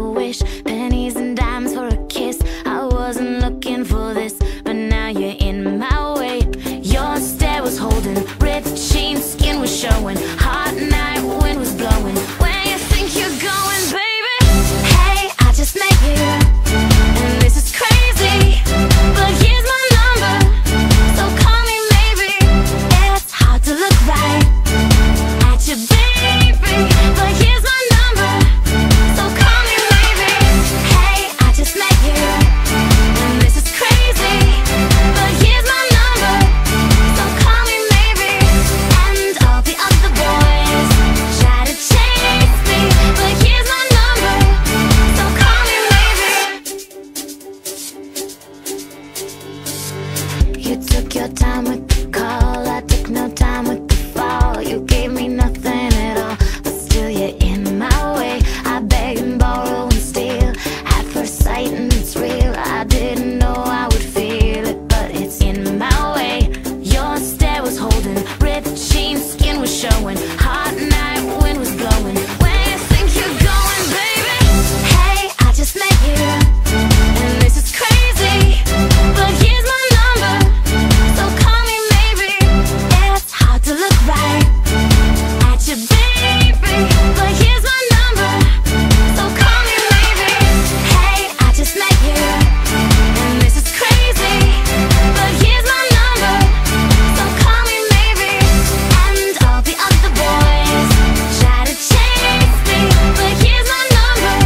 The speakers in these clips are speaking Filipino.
a wish, pennies and dimes for a kiss. I wasn't looking for this, but now you're in my way. Your stare was holding, ripped jeans, skin was showing. Hot night, wind was blowing. Where you think you're going, baby? Hey, I just met you, and this is crazy, but here's my number, so call me maybe. It's hard to look right at you, baby, but here's my number, so call me maybe. Hey, I just met you, and this is crazy, but here's my number, so call me maybe. And all the other boys try to chase me, but here's my number, so call me maybe. You took your time with the call, I took no time with the fall. You gave me nothing at all, but still you're in my way. I beg and borrow and steal at first sight, and it's real. I didn't know I would feel it, but it's in my way. Your stare was holding, ripped jeans, skin was showing. Hot night, wind was blowing. Where you think you're going, baby? Hey, I just met you, and this is crazy, but here's my number, so call me maybe. It's hard to look right at you, baby, but here's my number, so call me maybe. Hey, I just met you, and this is crazy, but here's my number, so call me maybe. And all the other boys try to chase me, but here's my number,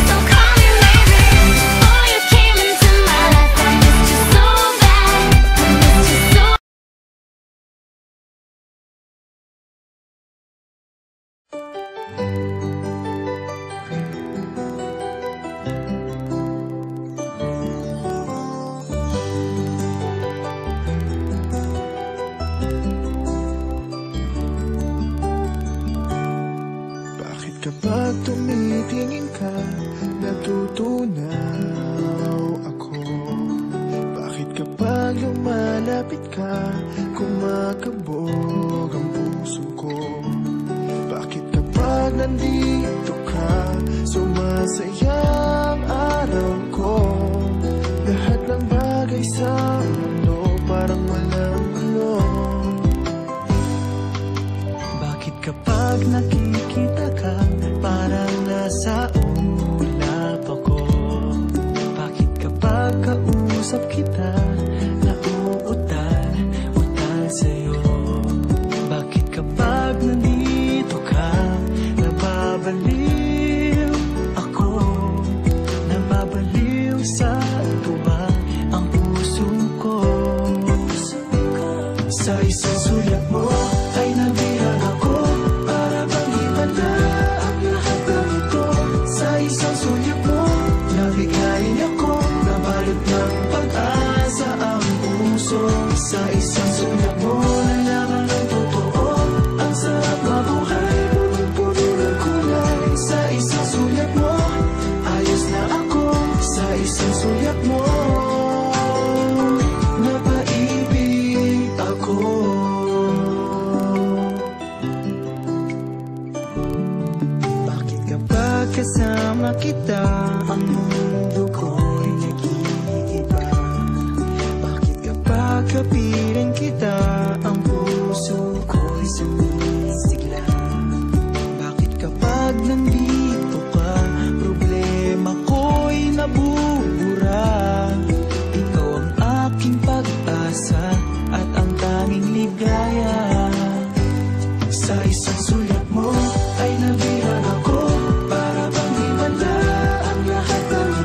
so call me maybe. Oh, you came into my life, I missed you so bad, I missed you so. Bakit kapag tumitingin ka, natutunaw ako? Bakit kapag lumalapit ka, kumakabog ang puso ko? Bakit kapag nandito ka, sumasaya ang araw ko? Lahat ng bagay sa mundo parang walang gulo. Bakit kapag nakikita ka, parang nasa ulap ako? Bakit kapag kausap kita, nauutal sa'yo? Bakit kapag nandito ka, nababaliw ako? Nababaliw sa tuwa ang puso ko. Sa isang sulat mo ay nabihag ako, para bang himala ang lahat ng ito. Sa isang sulat mo, nabigayin ako, nabalot ng pag-asa ang puso. Sa isang sulat mo, nalaman ng totoo, ang sarap mabuhay, punong-puno ng kulay. Sa isang sulat mo, ayos na ako. Sa isang sulat mo, napaibig ako. Bakit kapag kasama kita, ang mundo ko'y nag-iiba? Bakit kapag kapiling kita, ang puso ko'y sumisigla? Bakit kapag nandito ka, problema ko'y nabubura? Ikaw ang aking pag-asa at ang tanging ligaya. Sa isang sulat mo ay nabihag ako, para bang himala ang lahat ng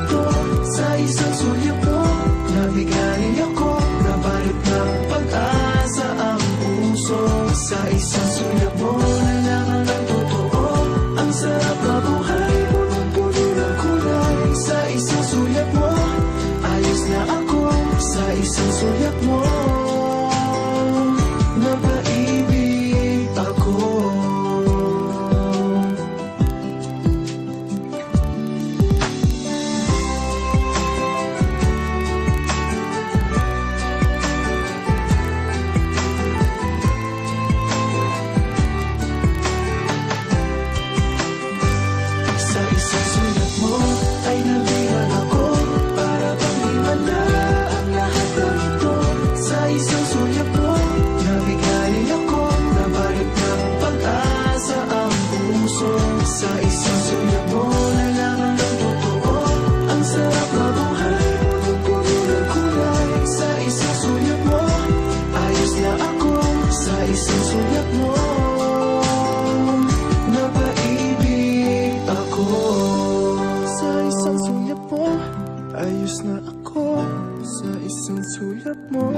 Naayos na ako sa isang sulat mo.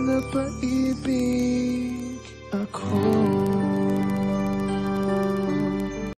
Napaibig ako.